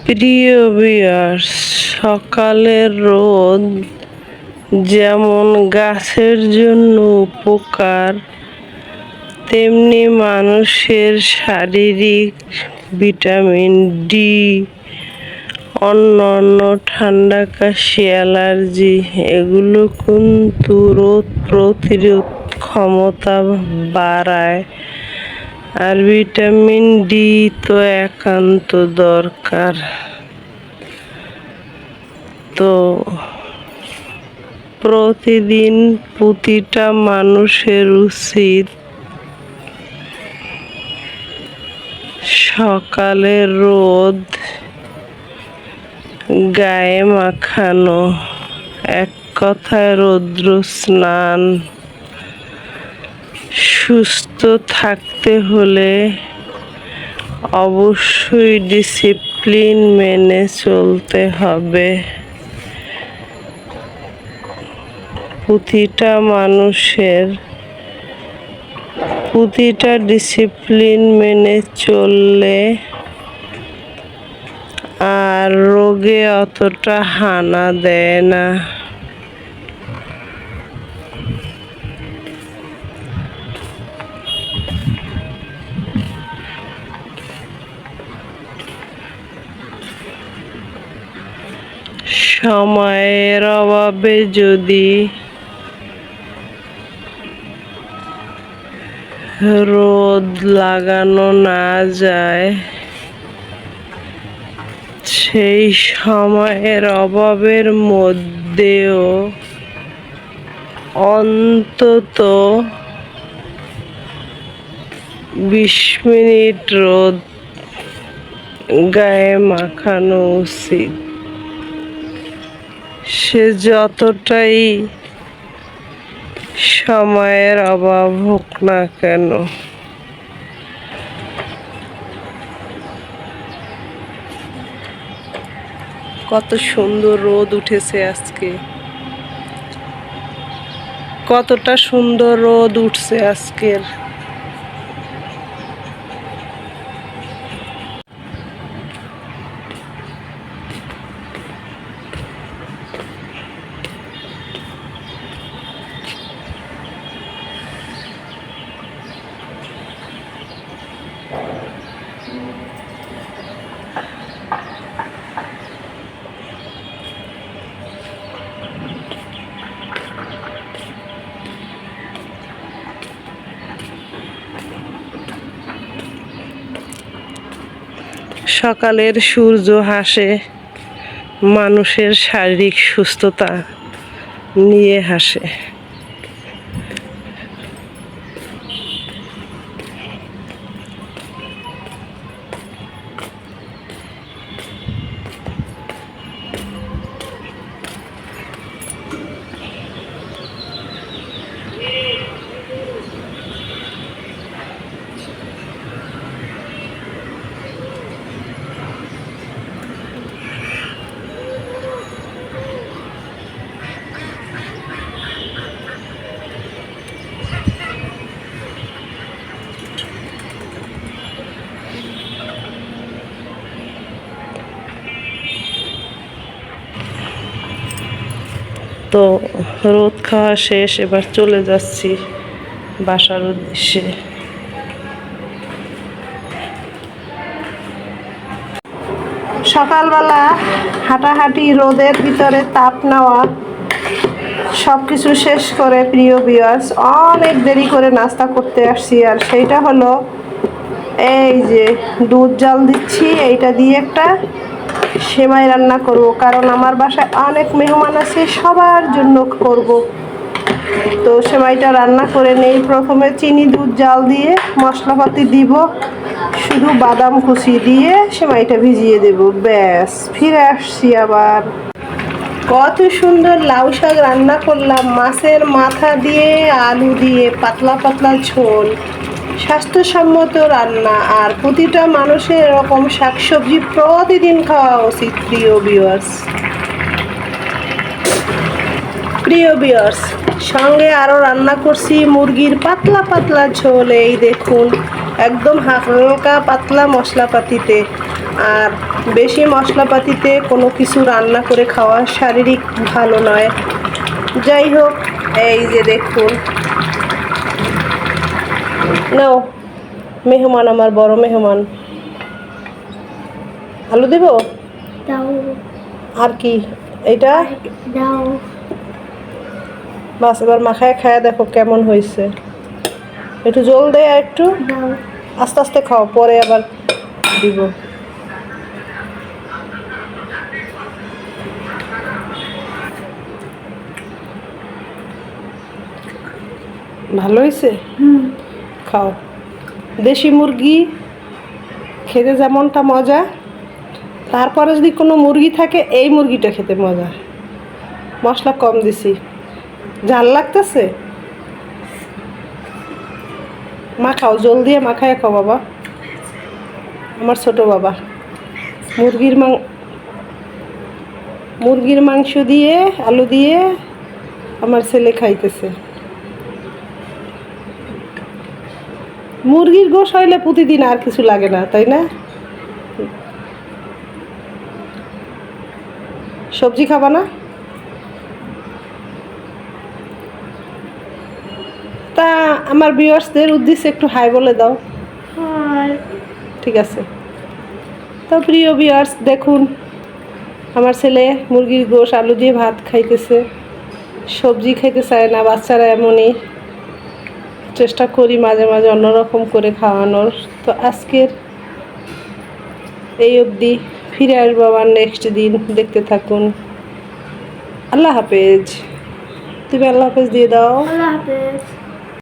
প্রিয় ভিউয়ার্স, সকালের রোদ যেমন গাছের জন্য উপকার, তেমনি মানুষের শারীরিক ভিটামিন ডি, অন্যান্য ঠান্ডা কাশি, অ্যালার্জি এগুলো কিন্তু রোগ প্রতিরোধ ক্ষমতা বাড়ায়। আর ভিটামিন ডি তো একান্ত দরকার। তো প্রতিদিন প্রতিটা মানুষের উচিত সকালের রোদ গায়ে মাখানো, এক কথায় রৌদ্র স্নান। সুস্থ থাকতে হলে অবশ্যই ডিসিপ্লিন মেনে চলতে হবে। প্রতিটা ডিসিপ্লিন মেনে চললে আর রোগে অতটা হানা দেয় না। সময়ের অভাবে যদি রোদ লাগানো না যায়, সেই সময়ের অভাবের মধ্যেও অন্তত 20 মিনিট রোদ গায়ে মাখানো উচিত। সে যতটাই সময়ের অভাব হোক না কেন। কত সুন্দর রোদ উঠেছে আজকে, কতটা সুন্দর রোদ উঠছে আজকের। সকালের সূর্য হাসে, মানুষের শারীরিক সুস্থতা নিয়ে হাসে। তো রোদ খাওয়া শেষ, এবার চলে যাচ্ছি বাসার উদ্দেশ্যে। সকালবেলা হাঁটাহাঁটি, রোদের ভিতরে তাপ নেওয়া, সব কিছু শেষ করে প্রিয় ভিউয়ার্স অনেক দেরি করে নাস্তা করতে আসছি। আর সেইটা হলো এই যে দুধ জাল দিচ্ছি, এইটা দিয়ে একটা সেমাই রান্না করব, কারণ আমার বাসায় অনেক মেহমান আছে, সবার জন্য করব। তো সেমাইটা রান্না করে নেই। প্রথমে চিনি দুধ জাল দিয়ে মশলাপাতি দিব, শুধু বাদাম কুচি দিয়ে সেমাইটা ভিজিয়ে দেব, ব্যাস ফিরে আসছি আবার। কত সুন্দর লাউ শাক রান্না করলাম, মাছের মাথা দিয়ে আলু দিয়ে পাতলা পাতলা ঝোল, স্বাস্থ্যসম্মত রান্না। আর প্রতিটা মানুষের এরকম শাকসবজি প্রতিদিন খাওয়া উচিত প্রিয় ভিউয়ার্স। সঙ্গে আরও রান্না করছি মুরগির পাতলা পাতলা ঝোল, এই দেখুন একদম হালকা পাতলা মশলাপাতিতে। আর বেশি মশলাপাতিতে কোনো কিছু রান্না করে খাওয়া শারীরিক ভালো নয়। যাই হোক, এই যে দেখুন, নাও মেহমান, আমার বড় মেহমান। আলু দেব, আর কি এইটা বাস। এবার মাখায় খায়া দেখো কেমন হয়েছে। একটু জল দেয়, আর একটু আস্তে আস্তে খাও, পরে আবার দিব। ভালো হয়েছে, খাও। দেশি মুরগি খেতে যেমনটা মজা, তারপরে যদি কোনো মুরগি থাকে এই মুরগিটা খেতে মজা। মশলা কম দিছি, ঝাল লাগতেছে, মাখাও, জল দিয়ে মাখায় খাও বাবা, আমার ছোট বাবা। মুরগির মাংস দিয়ে আলু দিয়ে আমার ছেলে খাইতেছে। মুরগির গোশ হইলে প্রতিদিন আর কিছু লাগে না, তাই না? সবজি খাবা না? তা আমার ভিউয়ার্সদের উদ্দেশ্যে একটু হাই বলে দাও। ঠিক আছে। তো প্রিয় ভিউয়ার্স দেখুন, আমার ছেলে মুরগির গোশ আলু দিয়ে ভাত খাইতেছে, সবজি খাইতে চায় না। বাচ্চারা এমনই, চেষ্টা করি মাঝে মাঝে অন্যরকম করে খাওয়ানোর। তো আজকের এই অবধি, ফিরে আসবো আবার নেক্সট দিন, দেখতে থাকুন। আল্লাহ হাফেজ। তুমি আল্লাহ হাফেজ দিয়ে দাও। আল্লাহ হাফেজ।